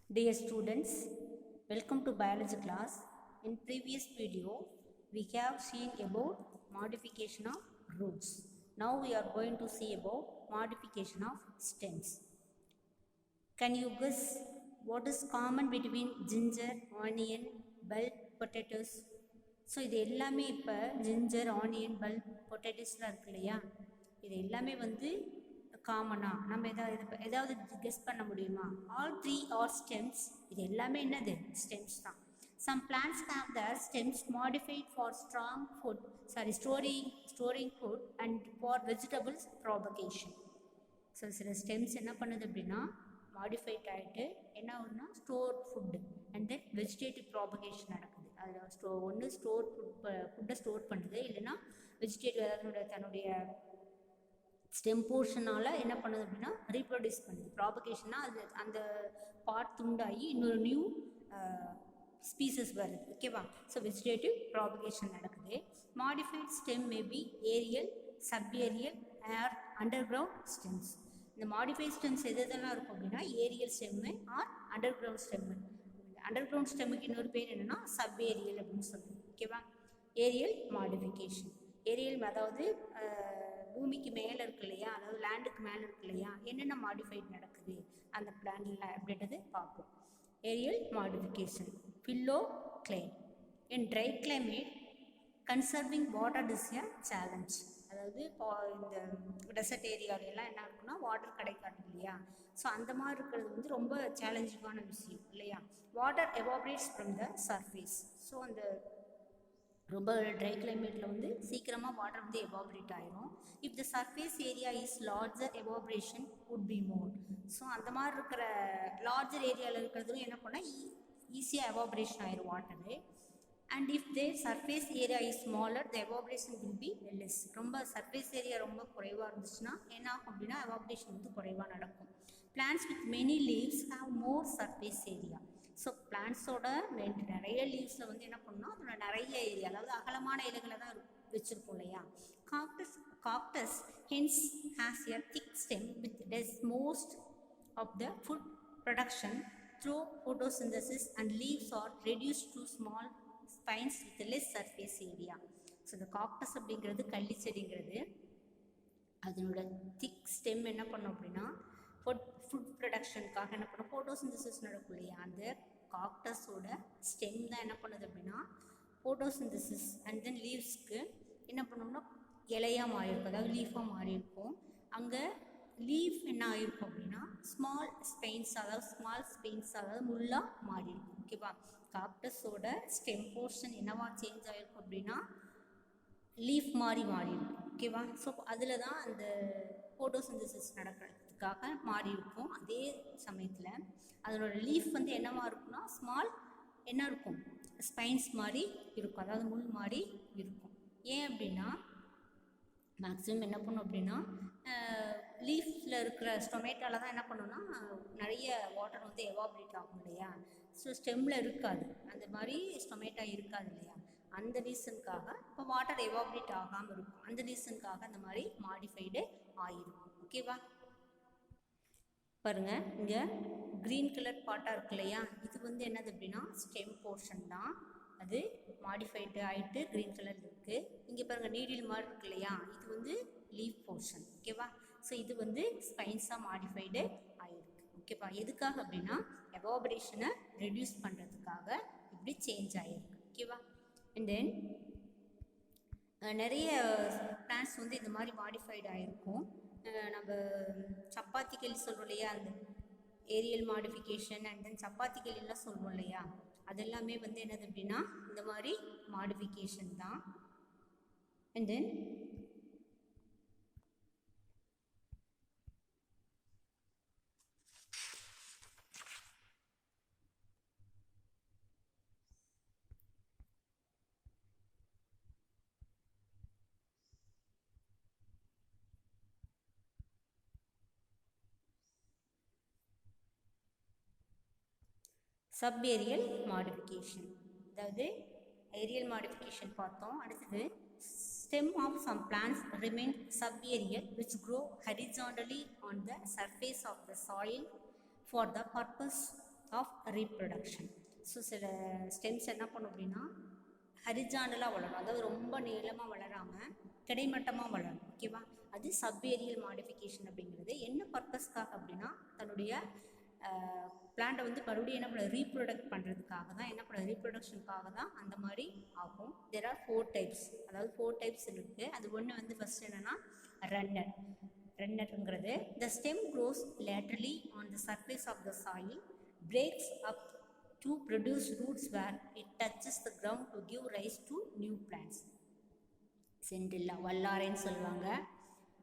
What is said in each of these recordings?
Dear students, welcome to biology class. In previous video, we have seen about modification of roots. Now we are going to see about modification of stems. Can you guess what is common between ginger, onion, bell, potatoes? So இது எல்லாமே இப்போ ginger, onion, bulb, பொட்டேட்டோஸ்லாம் இருக்கு இல்லையா, இது எல்லாமே வந்து காமனாக நம்ம ஏதாவது கெஸ் பண்ண முடியுமா? All three are stems. இது எல்லாமே என்னது? ஸ்டெம்ஸ் தான். Some plants have their stems modified for storing food and for vegetables propagation. So சில ஸ்டெம்ஸ் என்ன பண்ணுது அப்படின்னா மாடிஃபைட் ஆகிட்டு என்ன ஆகுதுன்னா store food and then vegetative propagation நடக்குது. அதில் ஒன்று ஃபுட்டை ஸ்டோர் பண்ணுது, இல்லைன்னா வெஜிடேட்டிவ் அதாவது தன்னுடைய ஸ்டெம் போர்ஷனால் என்ன பண்ணுது அப்படின்னா ரீப்ரொடியூஸ் பண்ணுது. ப்ராபகேஷன்னா அது அந்த பார்ட் துண்டாகி இன்னொரு நியூ ஸ்பீசஸ் வருது. ஓகேவா? ஸோ வெஜிடேட்டிவ் ப்ராபகேஷன் நடக்குது. Modified stem maybe aerial, subaerial or underground stems. இந்த மாடிஃபைட் ஸ்டெம்ஸ் எதெல்லாம் இருக்கும் அப்படின்னா aerial stem or underground stem. Underground ஸ்டெம்முக்கு இன்னொரு பேர் என்னென்னா சப்ஏரியல் அப்படின்னு சொல்லுவோம். ஓகேவா? Ariel modification. ஏரியல் அதாவது பூமிக்கு மேலே இருக்கு இல்லையா, அதாவது லேண்டுக்கு மேலே இருக்கு இல்லையா, என்னென்ன மாடிஃபைட் நடக்குது அந்த பிளான்டில் அப்படின்றது பார்ப்போம். Aerial modification. Phylloclade. In dry climate conserving water is a challenge. அதாவது இப்போ இந்த டெசர்ட் ஏரியாவிலலாம் என்ன இருக்குன்னா வாட்டர் கிடைக்காது இல்லையா, ஸோ அந்த மாதிரி இருக்கிறது வந்து ரொம்ப சேலஞ்சிங்கான விஷயம் இல்லையா. Water எவாபரேட்ஸ் from the surface. So அந்த ரொம்ப ட்ரை கிளைமேட்டில் வந்து சீக்கிரமாக வாட்டர் வந்து எவாபரேட் ஆகிரும். If the surface area is larger evaporation would be more. So அந்த மாதிரி இருக்கிற லார்ஜர் ஏரியாவில் இருக்கிறதும் என்ன பண்ணால் ஈஸியாக எவாபரேஷன் ஆயிரும் water. And if the surface area is smaller the evaporation will be less. ரொம்ப சர்ஃபேஸ் ஏரியா ரொம்ப குறைவாக இருந்துச்சுன்னா என்ன ஆகும் அப்படின்னா எவாபரேஷன் வந்து குறைவாக நடக்கும். Plants with many leaves have more surface area. So பிளான்ட்ஸோட நிறைய லீவ்ஸில் வந்து என்ன பண்ணணும், அதோட நிறைய ஏரியா, அதாவது அகலமான இலைகளை தான் வச்சுருக்கோம் இல்லையா. Cactus hence has a thick stem with does most of the food production through photosynthesis and leaves are reduced to small spines with less surface area. So இந்த காக்டஸ் அப்படிங்கிறது கள்ளி செடிங்கிறது அதனோட திக் ஸ்டெம் என்ன பண்ணும் அப்படின்னா ஃபுட் ப்ரொடக்ஷனுக்காக என்ன பண்ணும், ஃபோட்டோசிந்தசிஸ் நடக்கும் இல்லையா, அந்த காக்டஸோட ஸ்டெம் தான் என்ன பண்ணுது அப்படின்னா ஃபோட்டோசிந்தசிஸ் அண்ட் தென் லீவ்ஸ்க்கு என்ன பண்ணோம்னா இலையாக மாறி இருக்கும், அதாவது லீஃபாக மாறி இருக்கும். அங்கே லீஃப் என்ன ஆகிருக்கும் அப்படின்னா ஸ்மால் ஸ்பெயின்ஸ், அதாவது முள்ளாக மாறி இருக்கும். ஓகேவா? காக்டஸோட ஸ்டெம் போர்ஷன் என்னவா சேஞ்ச் ஆகிருக்கும் அப்படின்னா லீஃப் மாறி இருக்கும். ஓகேவா? ஸோ அதில் தான் அந்த ஃபோட்டோசிந்தசிஸ் நடக்கிறதுக்காக மாறி இருக்கும். அதே சமயத்தில் அதனோட லீஃப் வந்து என்னவா இருக்குன்னா ஸ்மால் என்ன இருக்கும், ஸ்பைன்ஸ் மாதிரி இருக்கும், அதாவது முள் மாதிரி இருக்கும். ஏன் அப்படின்னா மேக்ஸிமம் என்ன பண்ணும் அப்படின்னா லீஃபில் இருக்கிற ஸ்டொமேட்டாவில் தான் என்ன பண்ணணும்னா நிறைய வாட்டர் வந்து எவாபரேட் ஆகும் இல்லையா. ஸோ ஸ்டெம்மில் இருக்காது, அந்த மாதிரி ஸ்டொமேட்டா இருக்காது இல்லையா. அந்த ரீசனுக்காக இப்போ வாட்டர் எவாபரேட் ஆகாமல் இருக்கும். அந்த ரீசனுக்காக அந்த மாதிரி மாடிஃபைடு ஆகிருக்கும். ஓகேவா? பாருங்கள், இங்கே க்ரீன் கலர் பார்ட்டாக இருக்கு இல்லையா, இது வந்து என்னது அப்படின்னா ஸ்டெம் போர்ஷன் தான். அது மாடிஃபைடு ஆகிட்டு க்ரீன் கலர் இருக்குது. இங்கே பாருங்கள் நீடில் மாதிரி இருக்கு இல்லையா, இது வந்து லீஃப் போர்ஷன். ஓகேவா? ஸோ இது வந்து ஸ்பைன்ஸாக மாடிஃபைடு ஆகிருக்கு. ஓகேவா? எதுக்காக அப்படின்னா எவாபரேஷனை ரெடியூஸ் பண்ணுறதுக்காக இப்படி சேஞ்ச் ஆகிருக்கு. ஓகேவா? அண்ட் தென் நிறைய பிளான்ட்ஸ் வந்து இந்த மாதிரி மாடிஃபைடு ஆகிருக்கும். நம்ம சப்பாத்திகள் சொல்கிறோம் இல்லையா, அந்த ஏரியல் மாடிஃபிகேஷன் அண்ட் தென் சப்பாத்திகள் எல்லாம் சொல்கிறோம் இல்லையா, அதெல்லாமே வந்து என்னது அப்படின்னா இந்த மாதிரி மாடிஃபிகேஷன் தான். அண்ட் தென் சப்ஏரியல் மாடிஃபிகேஷன், அதாவது ஏரியல் மாடிஃபிகேஷன் பார்த்தோம். அடுத்தது stem of some plants remain subaerial which grow horizontally on the surface of the soil for the purpose of reproduction. So சில ஸ்டெம்ஸ் என்ன பண்ணும் அப்படின்னா ஹரிஜாண்டலாக வளரும், அதாவது ரொம்ப நீளமாக வளராமல் கிடைமட்டமாக வளரும். ஓகேவா, அது சப்ஏரியல் மாடிஃபிகேஷன் அப்படிங்கிறது என்ன பர்பஸ்க்காக அப்படின்னா தன்னுடைய பிளான்ட்டை வந்து மறுபடியும் என்ன பண்ண ரீப்ரொடக்ட் பண்ணுறதுக்காக தான், என்ன பண்ண ரீப்ரொடக்ஷனுக்காக தான் அந்த மாதிரி ஆகும். தேர் ஆர் 4 டைப்ஸ், அதாவது 4 டைப்ஸ் இருக்குது. அது ஒன்று வந்து ஃபஸ்ட் என்னென்னா ரன்னர். ரன்னருங்கிறது the stem grows laterally on the surface of the soil, breaks up to produce roots where it touches the ground to give rise to new plants. சென்டில்லா வல்லாரைன்னு சொல்லுவாங்க.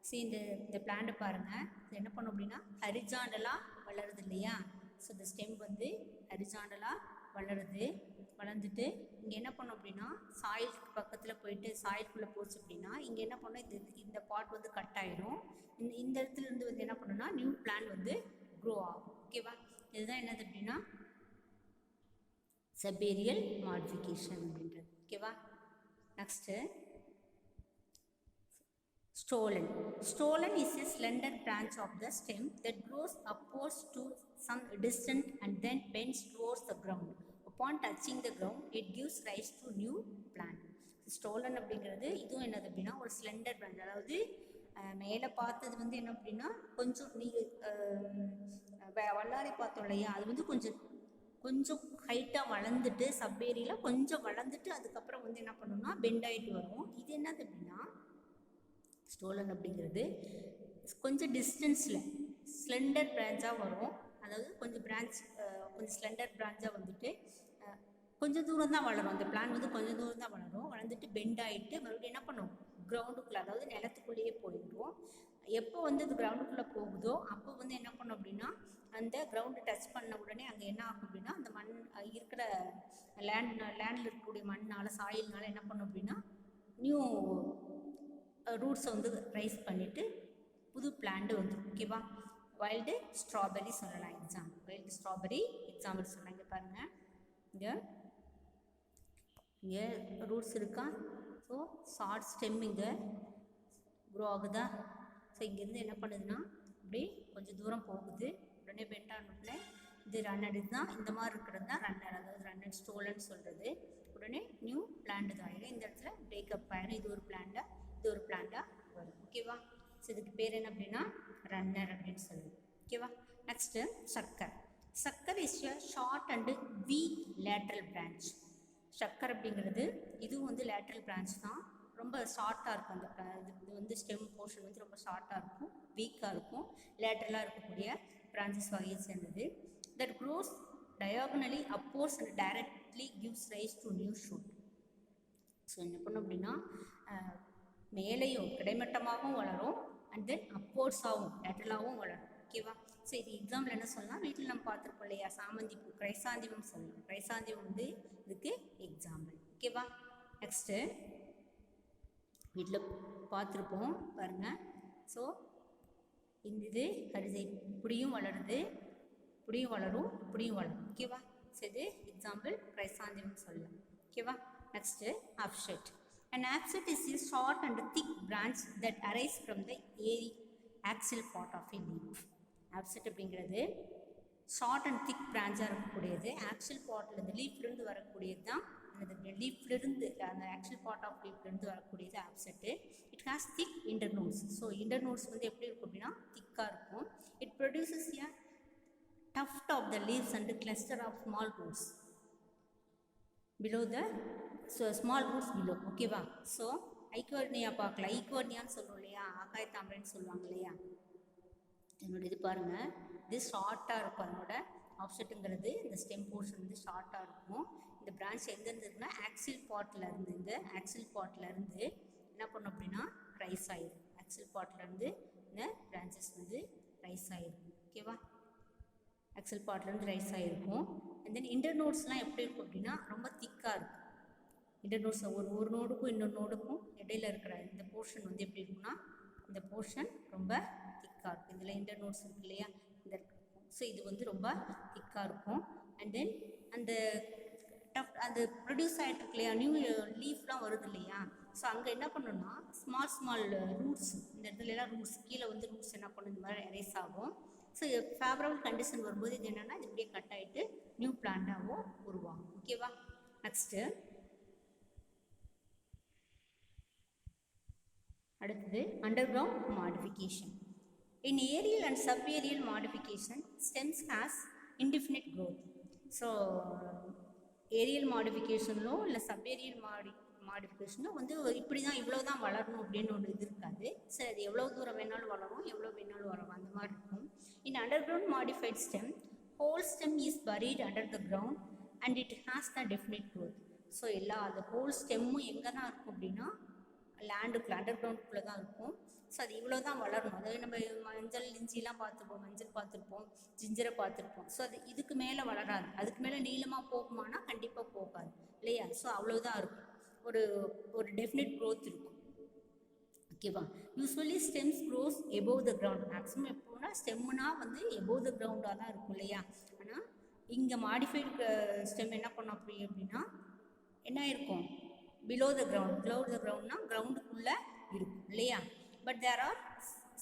சரி, இந்த பிளான்ட்டை பாருங்கள், இது என்ன பண்ணும் அப்படின்னா ஹரிஜாண்டலாக வளருது இல்லையா. ஸோ இந்த ஸ்டெம் வந்து ஹரிஜாண்டலாக வளர்ந்துட்டு இங்கே என்ன பண்ணும் அப்படின்னா சாயிலுக்கு பக்கத்தில் போயிட்டு சாயிலுக்குள்ளே போச்சு அப்படின்னா இங்கே என்ன பண்ணும், இந்த பார்ட் வந்து கட் ஆகிடும். இந்த இடத்துல இருந்து வந்து என்ன பண்ணுன்னா நியூ பிளான்ட் வந்து க்ரோ ஆகும். ஓகேவா, இதுதான் என்னது அப்படின்னா சப்பேரியல் மாடிஃபிகேஷன் அப்படின்றது. ஓகேவா, next stolon. Stolon is a slender branch of the stem that grows upwards to some distance and then bends towards the ground. Upon touching the ground, it gives rise to new plant. Stolon அப்படிங்கிறது இதுவும் என்னது அப்படின்னா ஒரு slender branch, அதாவது மேலே பார்த்தது வந்து என்ன அப்படின்னா கொஞ்சம் நீங்கள் வல்லாரை பார்த்தோம் இல்லையா, அது வந்து கொஞ்சம் ஹைட்டாக வளர்ந்துட்டு சப்பேரியில் கொஞ்சம் வளர்ந்துட்டு அதுக்கப்புறம் வந்து என்ன பண்ணணும்னா பெண்ட் ஆகிட்டு வரும். இது என்னது அப்படின்னா ஸ்டோலன் அப்படிங்கிறது கொஞ்சம் டிஸ்டன்ஸில் ஸ்லெண்டர் பிரான்ச்சாக வரும், அதாவது கொஞ்சம் ஸ்லெண்டர் பிரான்ச்சாக வந்துட்டு கொஞ்சம் தூரம் தான் வளரும். அந்த பிளான் வந்து கொஞ்சம் தூரம் தான் வளர்ந்துட்டு பெண்ட் ஆகிட்டு மறுபடியும் என்ன பண்ணும் கிரவுண்டுக்குள்ளே, அதாவது நிலத்துக்குள்ளேயே போயிடும். எப்போ வந்து அது கிரவுண்டுக்குள்ளே போகுதோ அப்போ வந்து என்ன பண்ணும் அப்படின்னா அந்த கிரவுண்டு டச் பண்ண உடனே அங்கே என்ன ஆகும் அப்படின்னா அந்த மண் இருக்கிற லேண்டில் இருக்கக்கூடிய மண்ணால் சாயில்னால என்ன பண்ணும் அப்படின்னா நியூ ரூட்ஸை வந்து ரைஸ் பண்ணிவிட்டு புது பிளான்ட்டு வந்துடும். ஓகேவா, வைல்டு ஸ்ட்ராபெரி சொல்லலாம் எக்ஸாம்பிள், வைல்டு ஸ்ட்ராபெரி எக்ஸாம்பிள் சொல்லலாம். இங்கே பாருங்கள், இங்கே ரூட்ஸ் இருக்கா. ஸோ ஷார்ட் ஸ்டெம் இங்கே க்ரோ ஆகுதா. ஸோ இங்கேருந்து என்ன பண்ணுதுன்னா அப்படி கொஞ்சம் தூரம் போகுது, உடனே பெண்ட் ஆன உடனே இது ரன்னர், இதுதான் இந்த மாதிரி இருக்கிறது தான் ரன்னர், அதாவது ரன்னர் ஸ்டோலன் சொல்கிறது. உடனே நியூ பிளான்ட் தான் ஆகிடும், இந்த இடத்துல பிரேக்கப் ஆகிடும், இது ஒரு பிளான்ட்டாக வரும். ஓகேவா, ஸோ இதுக்கு பேர் என்ன அப்படின்னா ரன்னர் அப்படின்னு சொல்லுது. ஓகேவா, next sucker is a short and weak lateral branch. Sucker அப்படிங்கிறது இதுவும் வந்து லேட்ரல் பிரான்ச் தான், ரொம்ப ஷார்ட்டாக இருக்கும். அந்த இது வந்து ஸ்டெம் போர்ஷன் வந்து ரொம்ப ஷார்ட்டாக இருக்கும், வீக்காக இருக்கும், லேட்ரலாக இருக்கக்கூடிய பிரான்ச்சஸ் வகையை சேர்ந்தது. That grows diagonally upwards and directly gives rise to new shoot. So என்ன பண்ணும் அப்படின்னா மேலேயும் கிடைமட்டமாகவும் வளரும் அண்ட் தென் அப்போர்ட்ஸாகவும் லேட்ரலாகவும் வளரும். ஓகேவா, ஸோ இது எக்ஸாம்பிள் என்ன சொல்லலாம், வீட்டில் நம்ம பார்த்துருப்போம் இல்லையா சாமந்தி பூ, கிரைசாந்திமம் சொல்லலாம். கிரைசாந்திமம் வந்து இதுக்கு எக்ஸாம்பிள். ஓகேவா, நெக்ஸ்ட்டு வீட்டில் பார்த்துருப்போம் பாருங்கள். ஸோ இந்த இது ஹரிசை இப்படியும் வளருது, இப்படியும் வளரும், இப்படியும் வளரும். ஓகேவா, ஸோ இது எக்ஸாம்பிள் கிரைசாந்திமம் சொல்லலாம். ஓகேவா, next offset. An offset is a short and thick branch that arises from the axial part of a leaf. Offset அப்படிங்கிறது ஷார்ட் அண்ட் திக் பிரான்ச்சாக இருக்கக்கூடியது, ஆக்சியல் பார்ட்லேருந்து லீஃப்லேருந்து வரக்கூடியது தான் அந்த லீஃப்லேருந்து அந்த ஆக்சியல் பார்ட் ஆஃப் லீஃப்லேருந்து வரக்கூடியது offset. It has thick internodes. So internodes வந்து எப்படி இருக்கும் அப்படின்னா திக்காக இருக்கும். It produces a tuft of the leaves and cluster of small roots below the small roots below. ஓகேவா, ஸோ ஐக்வர்னியா பார்க்கலாம். ஐக்வர்னியான்னு சொல்கிறோம் இல்லையா, ஆகாய தாமரைன்னு சொல்லுவாங்க இல்லையா. என்னோட இது பாருங்கள், இது ஷார்ட்டாக இருக்கும். அதனோட ஆப்செட்டுங்கிறது இந்த ஸ்டெம் போர்ஷன் வந்து ஷார்ட்டாக இருக்கும். இந்த பிரான்ச் எங்கேருந்து இருக்குன்னா ஆக்சில் பாட்லேருந்து, இந்த ஆக்சில் பாட்லேருந்து என்ன பண்ணும் அப்படின்னா ரைஸ் ஆகிடும். ஆக்சில் பாட்லேருந்து இந்த பிரான்ச்சஸ் வந்து ரைஸ் ஆகிருக்கும். ஓகேவா, ஆக்சில் பார்ட்லேருந்து ரைஸ் ஆகிருக்கும். அண்ட் தென் இன்டர்நோட்ஸ்லாம் எப்படி இருக்கும் அப்படின்னா ரொம்ப திக்காக இருக்கும். இன்டர்நோட்ஸ் ஒரு நோடுக்கும் இன்னொரு நோடுக்கும் இடையில இருக்கிற இந்த போர்ஷன் வந்து எப்படி இருக்குன்னா இந்த போர்ஷன் ரொம்ப திக்காக இருக்கும். இதில் இன்டர்நோட்ஸ் இருக்கு இல்லையா, இந்த ஸோ இது வந்து ரொம்ப திக்காக இருக்கும். அண்ட் தென் அந்த ப்ரொடியூஸ் ஆகிட்டு இருக்கு இல்லையா, நியூ லீஃப்லாம் வருது இல்லையா. ஸோ அங்கே என்ன பண்ணணும்னா ஸ்மால் ரூட்ஸ், இந்த இடத்துலலாம் ரூட்ஸ் கீழே வந்து ரூட்ஸ் என்ன பண்ணும் இந்த மாதிரி எரேஸ் ஆகும். ஸோ ஃபேவரபிள் கண்டிஷன் வரும்போது இது என்னென்னா இது இப்படியே கட் ஆகிட்டு உருவாகும். ஓகேவா? நெக்ஸ்ட்டு அடுத்தது underground modification. In aerial and subaerial modification, stems has indefinite growth. So aerial மாடிஃபிகேஷன்லோ இல்லை சப்ஏரியல் மாடிஃபிகேஷனோ வந்து இப்படி தான் இவ்வளோ தான் வளரணும் அப்படின்னு ஒன்று இது இருக்காது. சரி, அது எவ்வளோ தூரம் வேணாலும் வளரும், எவ்வளோ வேணாலும் வளரும், அந்த மாதிரி இருக்கும். In underground modified stem, whole stem is buried under the ground and it has the definite growth. So அந்த ஹோல் ஸ்டெம்மும் எங்கே தான் இருக்கும் அப்படின்னா லேண்டுக்குள்ளே அண்டர் கிரவுண்டுக்குள்ளே தான் இருக்கும். ஸோ அது இவ்வளோ தான் வளரணும். அதாவது நம்ம மஞ்சள் இஞ்சிலாம் பார்த்துருப்போம், மஞ்சள் பார்த்துருப்போம், ஜிஞ்சரை பார்த்துருப்போம். ஸோ அது இதுக்கு மேலே வளராது. அதுக்கு மேலே நீளமாக போகுமானா கண்டிப்பாக போகாது இல்லையா? ஸோ அவ்வளோதான் இருக்கும். ஒரு டெஃபினட் க்ரோத் இருக்கும். ஓகேவா? Usually stems grows above the ground. Maximum எப்போனா ஸ்டெம்முனா வந்து எபோவ் த கிரவுண்டாக தான் இருக்கும் இல்லையா? ஆனால் இங்கே மாடிஃபைடு ஸ்டெம் என்ன பண்ணோம் அப்படின்னா என்ன இருக்கும்? Below the ground. Below the கிரவுண்ட்னா கிரவுண்டுக்குள்ளே இருக்கும் இல்லையா? But there are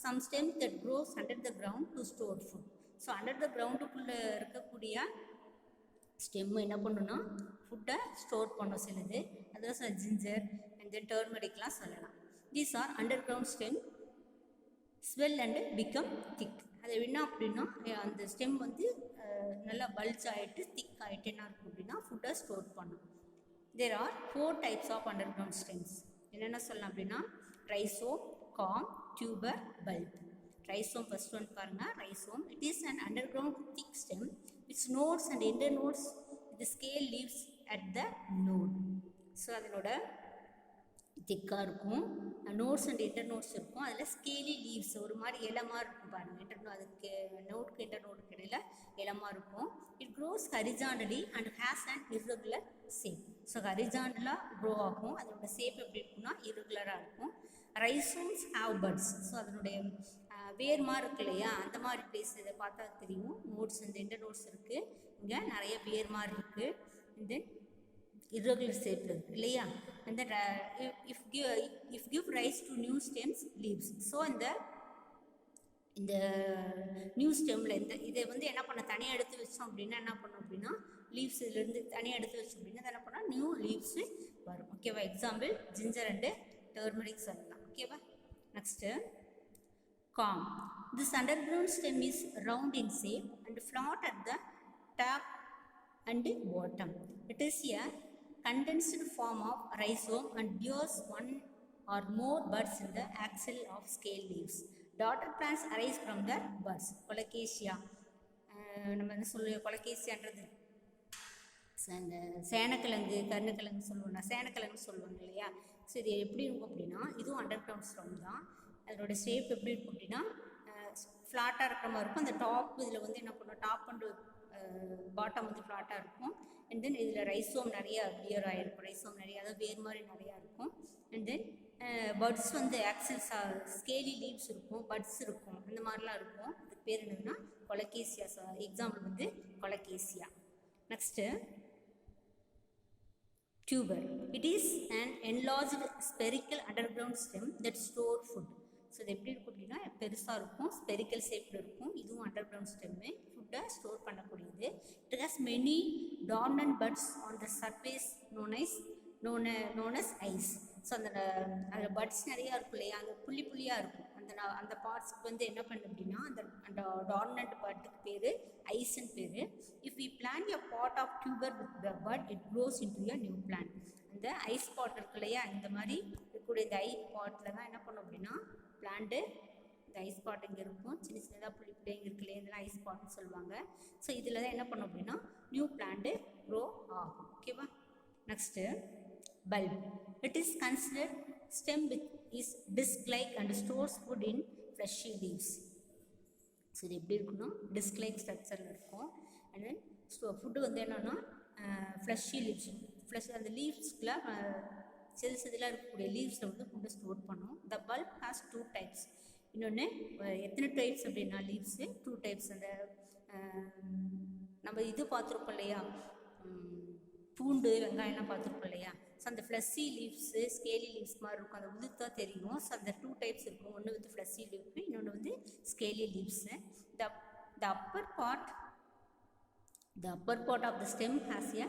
some stems that grows under the ground to store food. So under the groundக்குள்ளே இருக்கக்கூடிய ஸ்டெம்மு என்ன பண்ணுன்னா ஃபுட்டை ஸ்டோர் பண்ண சிலது. அதாவது ஜிஞ்சர் அண்ட் தென் டர்மரிக்லாம் சொல்லலாம். These are underground stem swell and become thick. அது என்ன அப்படின்னா அந்த ஸ்டெம் வந்து நல்லா பல்ஜ் ஆகிட்டு திக் ஆகிட்டு என்ன இருக்கும் அப்படின்னா ஃபுட்டை ஸ்டோர் பண்ணும். There are 4 types of underground stems. என்னென்ன சொல்லலாம் அப்படின்னா rhizome, corm, tuber, bulb. Rhizome, first one பாருங்க. Rhizome, it is an underground thick stem which nodes and internodes with the scale leaves at the node. So அதனோட திக்காக இருக்கும், notes and internodes இருக்கும். அதில் scaly leaves ஒரு மாதிரி இலமாக இருக்கும் பாருங்கள். அதுக்கு நோட்க்கு இன்டர்நோடுக்கு இடையில இலமாக இருக்கும். It grows horizontally and has and irregular shape. So ஹரிஜாண்டலாக க்ரோ ஆகும். அதோட ஷேப் எப்படி இருக்குன்னா இர்ரெகுலராக இருக்கும். ரைசோம்ஸ் ஹாவ் பட்ஸ். ஸோ அதனுடைய வேர் மாதிரி இருக்கு இல்லையா, அந்த மாதிரி பிளேஸ் இதை பார்த்தா தெரியும். நோட்ஸ் இந்த இன்டர்நோட்ஸ் இருக்குது, இங்கே நிறைய வேர் மாதிரி இருக்குது. இந்த irregular shape இருக்குது இல்லையா? and that if give rise to new stems leaves. So இந்த நியூ ஸ்டெம்மில் இதை வந்து என்ன பண்ண தனியாக எடுத்து வச்சோம் அப்படின்னா என்ன பண்ணோம் அப்படின்னா லீவ்ஸ் இதுலேருந்து தனியாக எடுத்து வச்சோம் அப்படின்னா என்ன பண்ணால் நியூ லீவ்ஸு வரும். ஓகேவா? எக்ஸாம்பிள் ஜிஞ்சர் அண்டு டர்மரிக் சொல்லலாம். ஓகேவா? Next com. This underground stem is round in shape and flat at the top and bottom. It is a condensed form of rhizome and bears one or more buds in the axil of scale leaves. Daughter plants arise from the buds. Colocasia. நம்ம என்ன சொல்லுவோம், கொலகேசியான்றது அந்த சேனக்கிழங்கு கருணக்கிழங்கு சொல்லுவோம்னா சேனக்கிழங்கு சொல்லுவாங்க இல்லையா? ஸோ இது எப்படி இருக்கும் அப்படின்னா இதுவும் அண்டர் கிரவுண்ட் ஸ்டெம் தான். அதோட ஷேப் எப்படி இருக்கும் அப்படின்னா ஃப்ளாட்டாக இருக்கிற மாதிரி இருக்கும். அந்த டாப் இதில் வந்து என்ன பண்ணும், டாப் அண்டு பாட்டம் வந்து ஃப்ளாட்டாக இருக்கும். அண்ட் தென் இதில் ரைசோம் நிறையா பியர் ஆகிருக்கும். ரைசோம் நிறையா, அதாவது வேர் மாதிரி நிறையா இருக்கும். அண்ட் தென் பட்ஸ் வந்து ஆக்சில்ஸ் ஸ்கேலி லீவ்ஸ் இருக்கும், பட்ஸ் இருக்கும், இந்த மாதிரிலாம் இருக்கும். அதுக்கு பேர் என்னதுன்னா கொலகேசியா. எக்ஸாம்பிள் வந்து colocasia. Next tuber. It is an enlarged spherical underground stem that store food. So இது எப்படி இருக்கும் அப்படின்னா பெருசாக இருக்கும், ஸ்பெரிக்கல் ஷேப்பில் இருக்கும். இதுவும் அண்டர் கிரவுண்ட் ஸ்டெம்மு, ஃபுட்டை ஸ்டோர் பண்ணக்கூடியது. It has many dormant buds on the surface known as eyes. ஸோ அதில் பட்ஸ் நிறையா இருக்கும் இல்லையா, அந்த புள்ளியாக இருக்கும். அந்த பார்ட்ஸ்க்கு வந்து என்ன பண்ணும் அப்படின்னா அந்த டார்னன்ட் பட்டுக்கு பேர் ஐஸ்ன்னு பேர். If we plant a part of tuber with the bud it grows into a new plant. அந்த ஐஸ் பாட் இருக்கு இல்லையா, இந்த மாதிரி இருக்கக்கூடிய இந்த ஐஸ் பாட்டில் தான் என்ன பண்ணும் அப்படின்னா பிளான்ட்டு, இந்த ஐஸ் பாட் இங்கே இருக்கும், சின்ன சின்னதாக புள்ளியாக இருக்கு இல்லையா, இதெல்லாம் ஐஸ் பாட்னு சொல்லுவாங்க. ஸோ இதில் தான் என்ன பண்ணும் அப்படின்னா நியூ பிளான்ட்டு க்ரோ ஆகும். ஓகேவா? Next bulb. It is considered stem with is disc-like and stores food in fleshy leaves. So இது எப்படி இருக்குன்னா டிஸ்க்-லைக் ஸ்ட்ரக்சரில் இருக்கும். அண்ட் தென் ஃபுட்டு வந்து என்னென்னா ஃப்ளஷி லீவ்ஸ், அந்த லீவ்ஸ்க்குள்ள செல்ஸ் இதெல்லாம் இருக்கக்கூடிய லீவ்ஸில் வந்து ஃபுட்டை ஸ்டோர் பண்ணும். த பல்ப் ஹாஸ் 2 types. இன்னொன்று எத்தனை டைப்ஸ் அப்படின்னா லீவ்ஸு 2 types. அந்த நம்ம இது பார்த்துருப்போம் இல்லையா, பூண்டு வெங்காயம்லாம் பார்த்துருப்போம் இல்லையா. ஸோ அந்த ஃப்ளஷி லீவ்ஸு ஸ்கேலி லீவ்ஸ் மாதிரி இருக்கும், அந்த உளுத்தா தெரியும். ஸோ அந்த 2 types இருக்கும். ஒன்று வந்து ஃப்ளஷி லீவ்ஸு, இன்னொன்று வந்து scaly leaves. The Appar part The upper part of the stem has a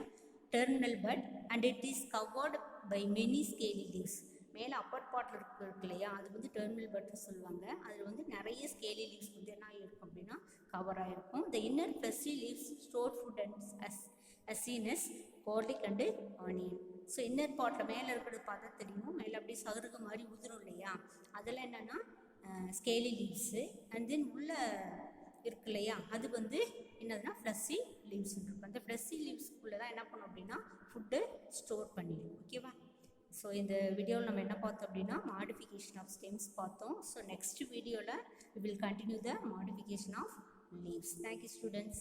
terminal bud and it is covered by many scaly leaves. மேலே அப்பர் பார்ட்டில் இருக்கு இல்லையா, அது வந்து டெர்மினல் பட்னு சொல்லுவாங்க. அதில் வந்து நிறைய ஸ்கேலி லீவ்ஸ் வந்து என்ன ஆகிருக்கும் அப்படின்னா கவர் ஆகிருக்கும். The inner fleshy leaves store food and as seen as garlic and onion. So inner பார்ட்டில் மேலே இருக்கிறது பார்த்தா தெரியும், மேலே அப்படியே சருகு மாதிரி உதிரும் இல்லையா, அதெல்லாம் என்னென்னா ஸ்கேலி லீவ்ஸு. அண்ட் தென் உள்ள இருக்கு இல்லையா, அது வந்து என்னதுன்னா ஃப்ளஸ்ஸி லீவ்ஸ் இருக்கும். அந்த ஃப்ளஸ்ஸி லீவ்ஸ்க்குள்ளே தான் என்ன பண்ணோம் அப்படின்னா ஃபுட்டு ஸ்டோர் பண்ணிடும். ஓகேவா? ஸோ இந்த வீடியோவில் நம்ம என்ன பார்த்தோம் அப்படின்னா மாடிஃபிகேஷன் ஆஃப் ஸ்டெம்ஸ் பார்த்தோம். ஸோ நெக்ஸ்ட் வீடியோவில் we will continue the modification of leaves. Thank you students.